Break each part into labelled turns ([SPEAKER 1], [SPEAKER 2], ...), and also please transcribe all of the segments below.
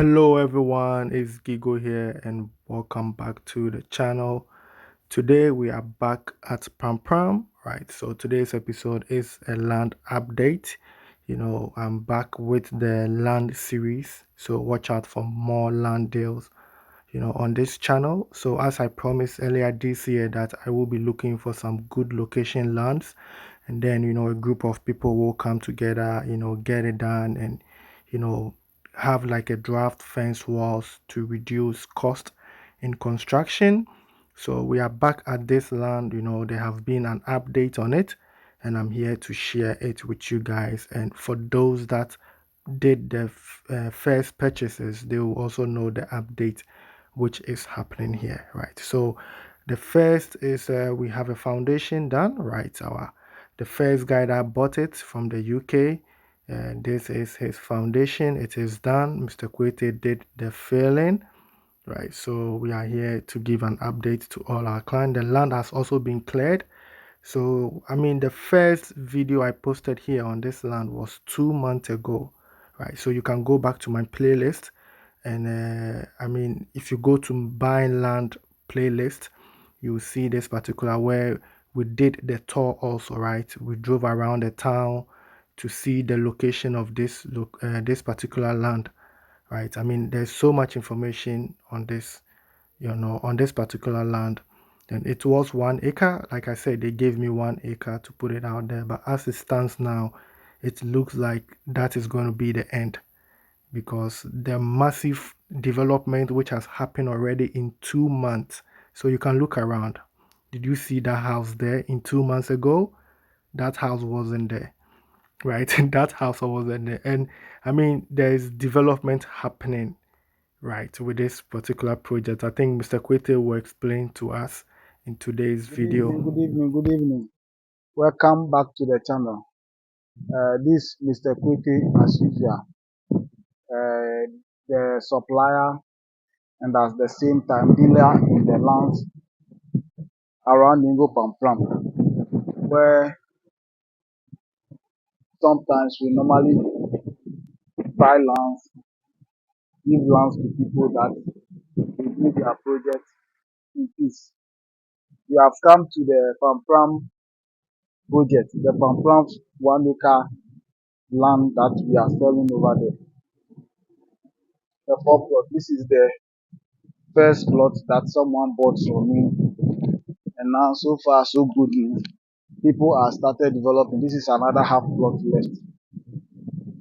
[SPEAKER 1] Hello everyone, it's Gigo here and welcome back to the channel. Today we are back at Prampram, right? So today's episode is a land update. I'm back with the land series, so watch out for more land deals, on this channel. So as I promised earlier this year that I will be looking for some good location lands, and then a group of people will come together, get it done, and you know have like a draft fence walls to reduce cost in construction. So we are back at this land. There have been an update on it, and I'm here to share it with you guys. And for those that did the first purchases, they will also know the update which is happening here, right? So the first is we have a foundation done, right? The first guy that bought it from the UK. This is his foundation. It is done. Mr. Kwete did the filling, right? So we are here to give an update to all our clients. The land has also been cleared. So, the first video I posted here on this land was 2 months ago, right? So you can go back to my playlist, and if you go to buying land playlist, you'll see this particular where we did the tour also, right? We drove around the town to see the location of this particular land, right? There's so much information on this, on this particular land. And it was 1 acre. Like I said, they gave me 1 acre to put it out there. But as it stands now, it looks like that is going to be the end, because the massive development which has happened already in 2 months. So you can look around. Did you see that house there in 2 months ago? That house wasn't there, right? That house wasn't there. And there's development happening, right, with this particular project. I think Mr. Kwete will explain to us in today's
[SPEAKER 2] Good evening,
[SPEAKER 1] video.
[SPEAKER 2] good evening, good evening. Welcome back to the channel. This Mr. Kwete, as usual, the supplier and at the same time dealer in the lands around Ningo Pampram, where sometimes we normally buy lands, give lands to people that will do their project in peace. We have come to the Pampram project, the Pampram 1 acre land that we are selling over there. The four plot. This is the first plot that someone bought from me, and now so far so good. People are started developing. This is another half plot left.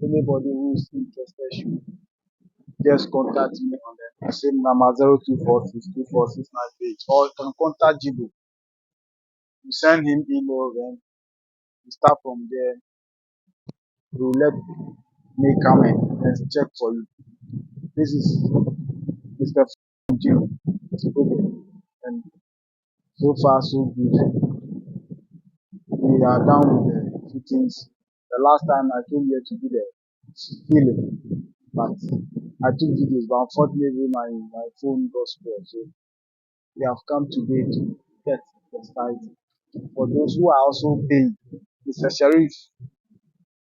[SPEAKER 2] Anybody who is interested should just contact me on the same number 02462469 or you can contact Jibo. You send him email, then you start from there. He will let me come in and check for you. This is Mr. Jibo. Okay. And so far so good. We are done with the fittings. The last time I came here to do the filling, but I took videos, but unfortunately my phone got spoiled. So we have come today to get the site. For those who are also paying, Mr. Sharif,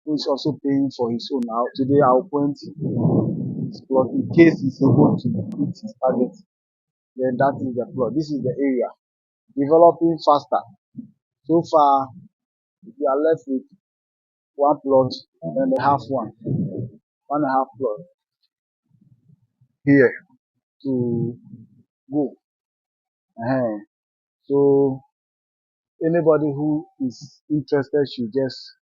[SPEAKER 2] who is also paying for his own now, today I'll point his plot in case he's able to hit his target. Then that is the plot. This is the area. Developing faster. So far, we are left with one plot and then they have one and a half plot here to go. uh So anybody who is interested should just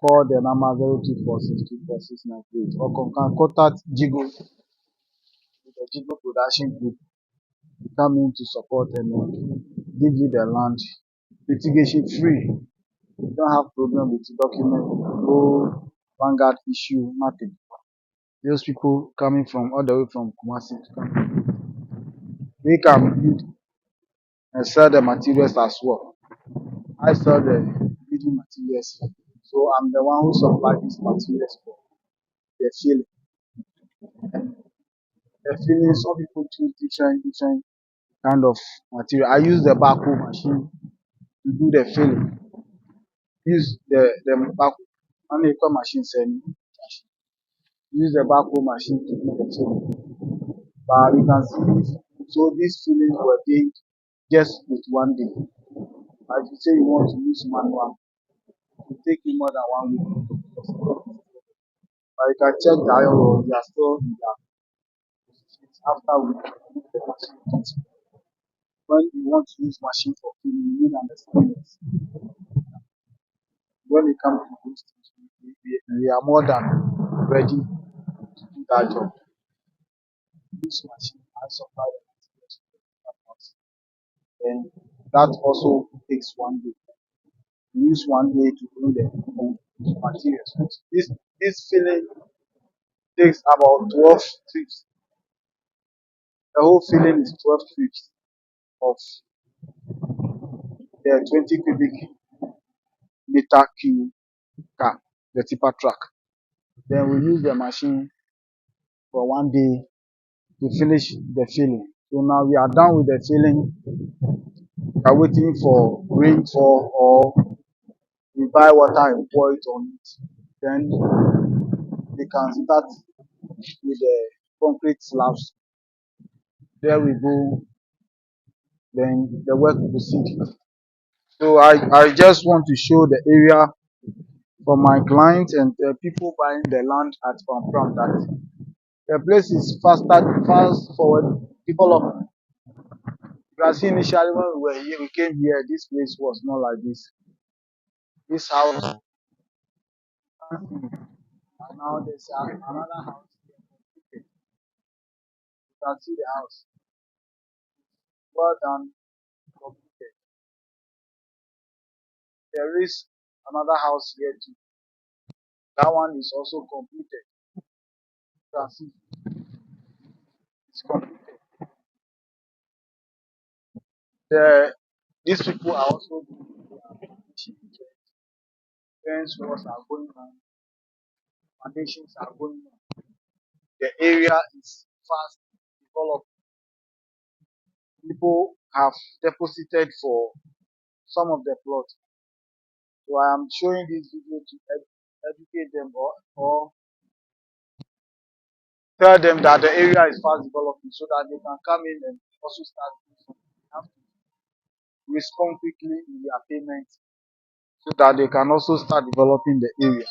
[SPEAKER 2] call the number 02462469 or can contact Jigo with the Jigo Production Group to come in to support and give you the land litigation free. You don't have problem with the document, no Vanguard issue, nothing. Those people coming from all the way from Kumasi to come. We can build and sell the materials as well. I sell the building materials. So I'm the one who supply these materials for the filling. The filling, some people choose different kind of material. I use the backhoe machine to do the filling. Use the backhoe. Unequal machine send use the backhoe machine to do the filling. But you can see, so these fillings were being just with 1 day. Like you say you want to use manual, it will take you more than 1 week. But you can check the iron rod, they are still in their positions after we leave the machine. When you want to use machine for filling, you need an experience. When it comes to those things, we are more than ready to do that job. Use machine and supply the materials to the house. Then that also takes 1 day. We use 1 day to bring the materials. This filling takes about 12 trips. The whole filling is 12 trips of the 20 cubic meter cube car, the tipper truck. Then we use the machine for 1 day to finish the filling. So now we are done with the filling. We are waiting for rainfall or we buy water and pour it on it. Then we can start with the concrete slabs. There we go. Then the work will proceed. So I just want to show the area for my clients and people buying the land at Prampram that the place is fast forward, development. You can see initially when we were here, we came here, this place was not like this. This house, and now there's another house here. You can see the house. Well done, completed. There is another house here too. That one is also completed. You can see it's completed. The, these people are also doing their foundation. Fence walls are going on, foundations are going on. The area is fast developed. People have deposited for some of the plots. So I am showing this video to educate them or tell them that the area is fast developing so that they can come in and also start doing something. They have to respond quickly in their payment so that they can also start developing the area.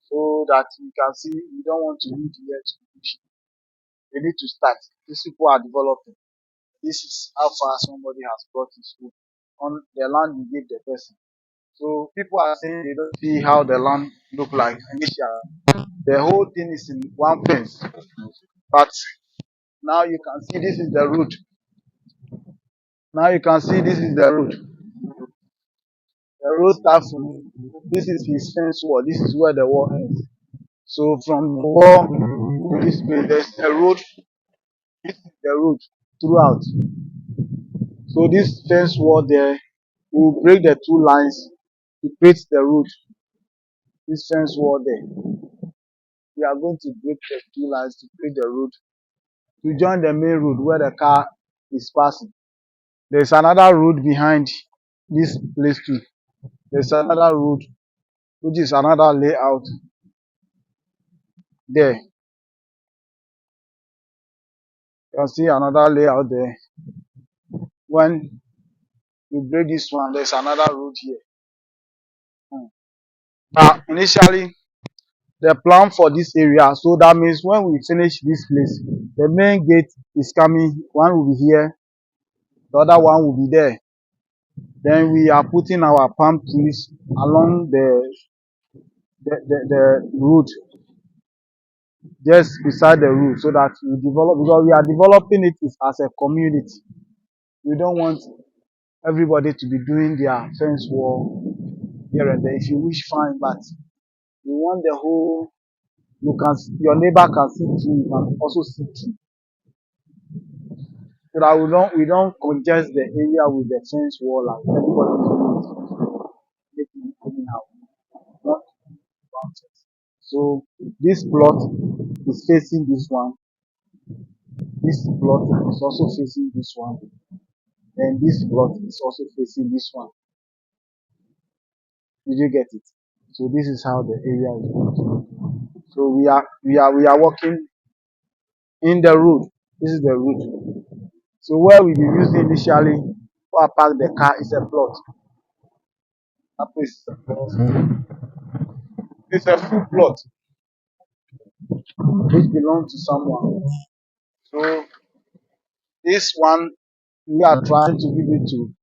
[SPEAKER 2] So that you can see we don't want to leave here to finish. They need to start. These people are developing. This is how far somebody has brought his food on the land we gave the person. So people are saying they don't see how the land look like initially. The whole thing is in one fence. But now you can see this is the road. Now you can see this is the road. The road starts from this is his fence wall. This is where the wall ends. So from the wall to this place, there's a road. This is the road throughout. So this fence wall there will break the two lines to create the road. This fence wall there. We are going to break the two lines to create the road to join the main road where the car is passing. There's another road behind this place too. There's another road which is another layout there. You can see another layout there. When we break this one, there's another road here. Initially, the plan for this area, so that means when we finish this place, the main gate is coming. One will be here, the other one will be there. Then we are putting our palm trees along the road, just beside the road, so that we develop, because we are developing it as a community. We don't want everybody to be doing their fence wall here and there. If you wish, fine, but we want the whole, your neighbor can see too, you can also see too, so that we don't congest the area with the fence wall and everybody is doing it making it anyhow. Not bounces. So this plot is facing this one. This plot is also facing this one. And this plot is also facing this one. Did you get it? So this is how the area is going to look. So we are working in the road. This is the road. So where we be using initially where I park the car is a plot. That place is a plot. It's a full plot which belongs to someone. So this one we are trying to give it to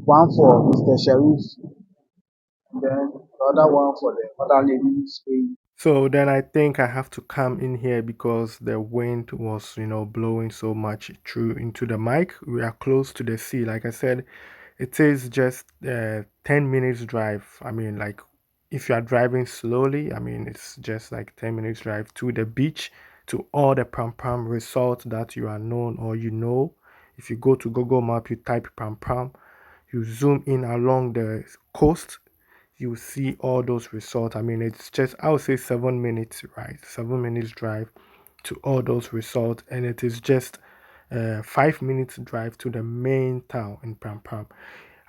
[SPEAKER 2] one for Mr. Sheriff, then the other one for the other lady who's paying.
[SPEAKER 1] So then I think I have to come in here because the wind was, blowing so much through into the mic. We are close to the sea. Like I said, it is just 10 minutes drive. I mean, like if you are driving slowly, I mean, it's just like 10 minutes drive to the beach, to all the Prampram resorts that you are known or you know. If you go to Google Map, you type Prampram, you zoom in along the coast, you see all those resorts. I mean, it's just, I would say 7 minutes, right? 7 minutes drive to all those resorts, and it is just 5 minutes drive to the main town in Prampram.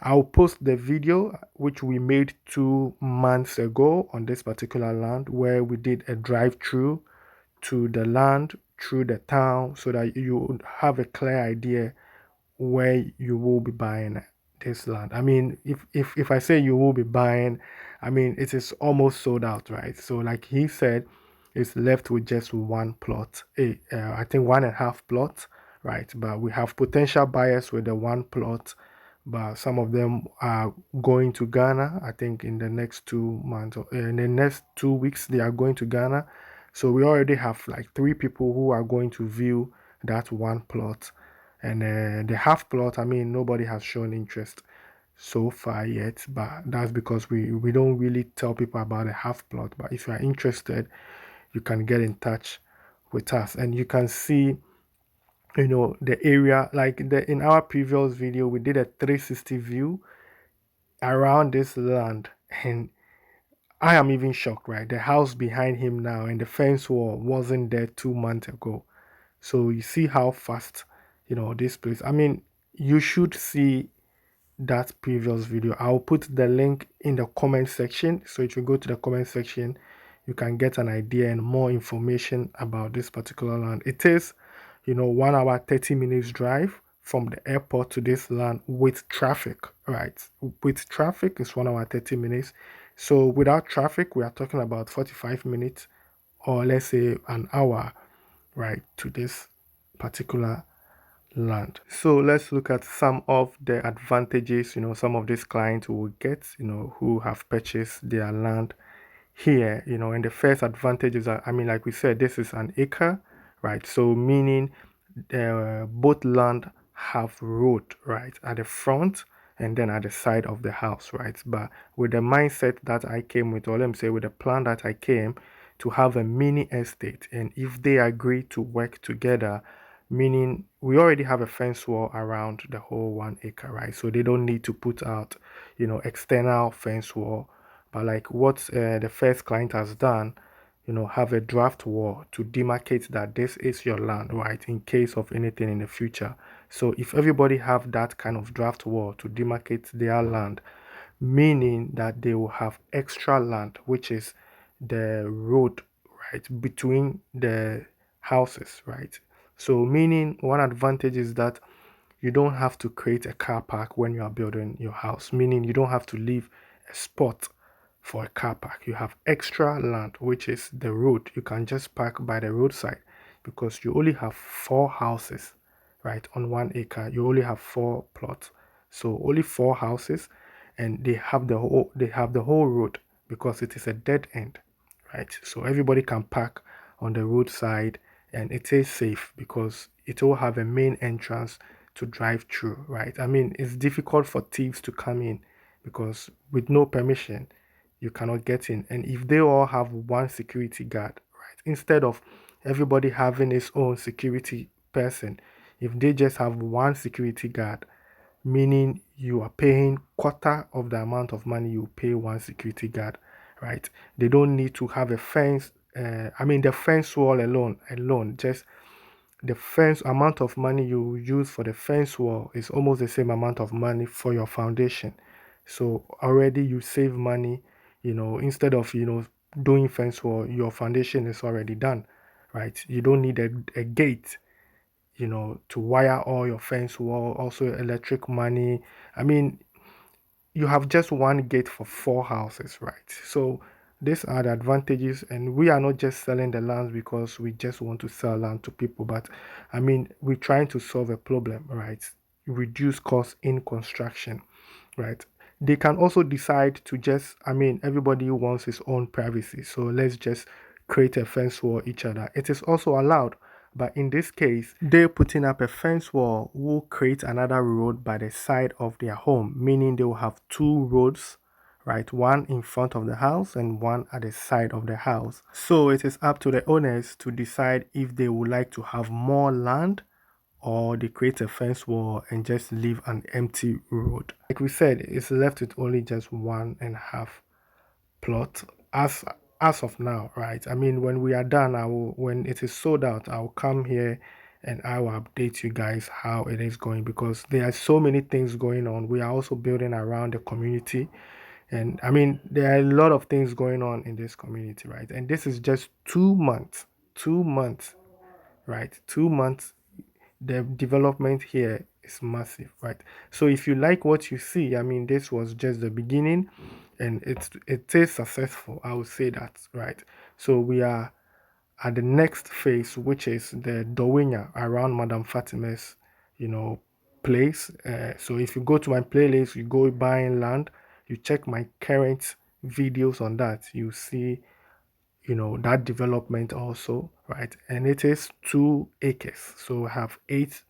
[SPEAKER 1] I'll post the video which we made 2 months ago on this particular land where we did a drive through to the land through the town so that you would have a clear idea where you will be buying this land. I mean, if I say you will be buying, I mean it is almost sold out, right? So like he said, it's left with just one plot, I think 1.5 plot, right? But we have potential buyers with the one plot, but some of them are going to Ghana. I think in the next 2 months or in the next 2 weeks they are going to Ghana. So we already have like three people who are going to view that one plot, and the half plot, I mean, nobody has shown interest so far yet, but that's because we don't really tell people about the half plot. But if you are interested, you can get in touch with us, and you can see, the area like the in our previous video we did a 360 view around this land, and I am even shocked, right? The house behind him now and the fence wall wasn't there 2 months ago. So you see how fast, this place. I mean, you should see that previous video. I'll put the link in the comment section. So if you go to the comment section, you can get an idea and more information about this particular land. It is, 1 hour 30 minutes drive from the airport to this land with traffic, right? With traffic it's 1 hour 30 minutes. So without traffic, we are talking about 45 minutes or let's say an hour, right, to this particular land. So let's look at some of the advantages, some of these clients will get, who have purchased their land here, and the first advantage is that, I mean, like we said, this is an acre, right? So meaning both land have road, right, at the front and then at the side of the house, right? But with the mindset that I came with, or let me say with the plan that I came to have a mini estate, and if they agree to work together, meaning we already have a fence wall around the whole 1 acre, right? So they don't need to put out, external fence wall. But like what the first client has done, have a draft wall to demarcate that this is your land, right? In case of anything in the future. So if everybody have that kind of draft wall to demarcate their land, meaning that they will have extra land, which is the road, right, between the houses, right? So meaning one advantage is that you don't have to create a car park when you are building your house, meaning you don't have to leave a spot for a car park. You have extra land, which is the road. You can just park by the roadside because you only have four houses, right? On 1 acre, you only have four plots. So only four houses, and they have the whole road because it is a dead end, right? So everybody can park on the roadside, and it is safe because it will have a main entrance to drive through, right? I mean, it's difficult for thieves to come in because with no permission, you cannot get in. And if they all have one security guard, right, instead of everybody having his own security person, if they just have one security guard, meaning you are paying quarter of the amount of money you pay one security guard, right? They don't need to have a fence. I mean, the fence wall alone, just the fence amount of money you use for the fence wall is almost the same amount of money for your foundation. So already you save money, instead of doing fence wall, your foundation is already done, right? You don't need a gate, to wire all your fence wall, also electric money. I mean, you have just one gate for four houses, right? So these are the advantages, and we are not just selling the lands because we just want to sell land to people, but I mean, we're trying to solve a problem, right? Reduce costs in construction, right? They can also decide to just, I mean, everybody wants his own privacy, so let's just create a fence wall each other. It is also allowed, but in this case, they putting up a fence wall will create another road by the side of their home, meaning they will have two roads, right? One in front of the house and one at the side of the house. So it is up to the owners to decide if they would like to have more land or they create a fence wall and just leave an empty road. Like we said, it's left with only just 1.5 plot as of now, right? I mean, when we are done, when it is sold out, I'll come here and I will update you guys how it is going, because there are so many things going on. We are also building around the community, and I mean, there are a lot of things going on in this community, right? And this is just 2 months, 2 months, right? 2 months. The development here is massive, right? So if you like what you see, I mean, this was just the beginning, and it is successful. I would say that, right? So we are at the next phase, which is the Dowinya around Madame Fatima's, you know, place. So if you go to my playlist, you go buying land, you check my current videos on that, you see, that development also, right? And it is 2 acres. So we have eight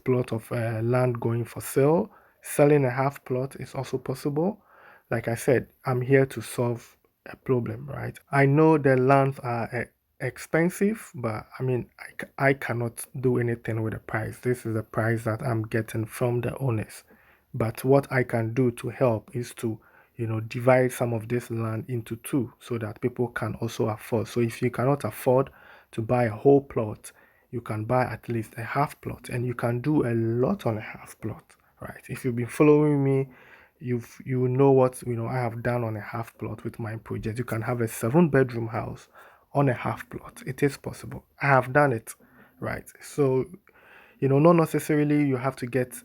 [SPEAKER 1] plot of land going for sale. Selling a half plot is also possible. Like I said, I'm here to solve a problem, right? I know the lands are expensive, but I mean, I cannot do anything with the price. This is the price that I'm getting from the owners. But what I can do to help is to, divide some of this land into two so that people can also afford. So if you cannot afford to buy a whole plot, you can buy at least a half plot, and you can do a lot on a half plot, right? If you've been following me, you know what I have done on a half plot with my project. You can have a 7 bedroom house on a half plot. It is possible. I have done it, right? So not necessarily you have to get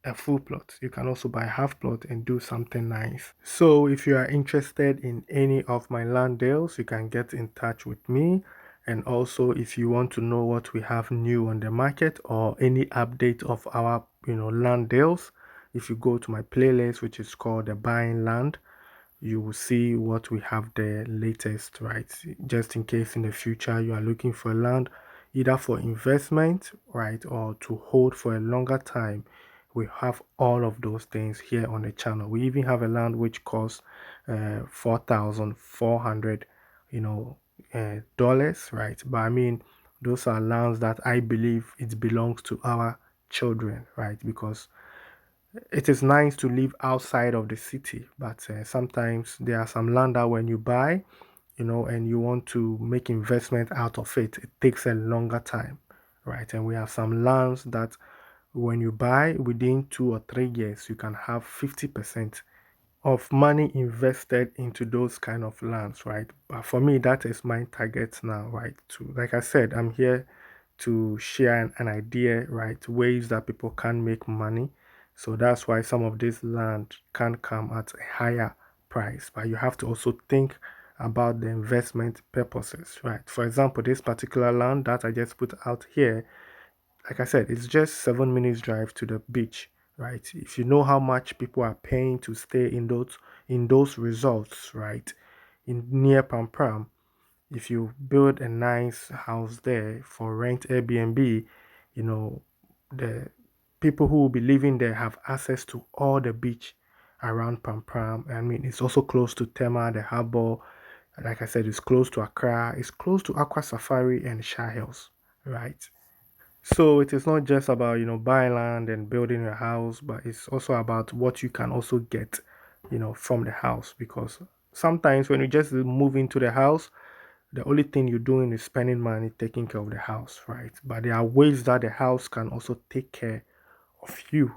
[SPEAKER 1] a full plot. You can also buy a half plot and do something nice. So if you are interested in any of my land deals, you can get in touch with me. And also, if you want to know what we have new on the market or any update of our land deals, if you go to my playlist, which is called the Buying Land, you will see what we have the latest, right? Just in case in the future you are looking for land either for investment, right, or to hold for a longer time. We have all of those things here on the channel. We even have a land which costs 4,400 you know dollars, right? But I mean, those are lands that I believe it belongs to our children, right? Because it is nice to live outside of the city, but sometimes there are some land that when you buy, and you want to make investment out of it, it takes a longer time, right? And we have some lands that when you buy within 2 or 3 years, you can have 50% of money invested into those kind of lands, right? But for me, that is my target now, right? To, like I said, I'm here to share an idea, right? Ways that people can make money. So that's why some of this land can come at a higher price, but you have to also think about the investment purposes, right? For example, this particular land that I just put out here, like I said, it's just 7 minutes drive to the beach, right? If you know how much people are paying to stay in those resorts, right, in near Prampram, if you build a nice house there for rent Airbnb, you know the people who will be living there have access to all the beach around Prampram. I mean, it's also close to Tema, the harbor. Like I said, it's close to Accra. It's close to Aqua Safari and Shah Hills, right? So it is not just about, buying land and building your house, but it's also about what you can also get, from the house. Because sometimes when you just move into the house, the only thing you're doing is spending money taking care of the house, right? But there are ways that the house can also take care of you,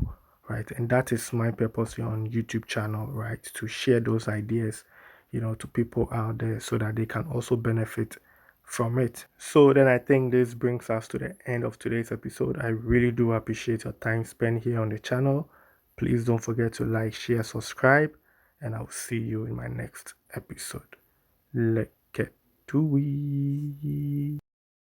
[SPEAKER 1] right? And that is my purpose here on YouTube channel, right? To share those ideas, to people out there so that they can also benefit from it. So then I think this brings us to the end of today's episode. I really do appreciate your time spent here on the channel. Please don't forget to like, share, subscribe, and I'll see you in my next episode. Let's get to it.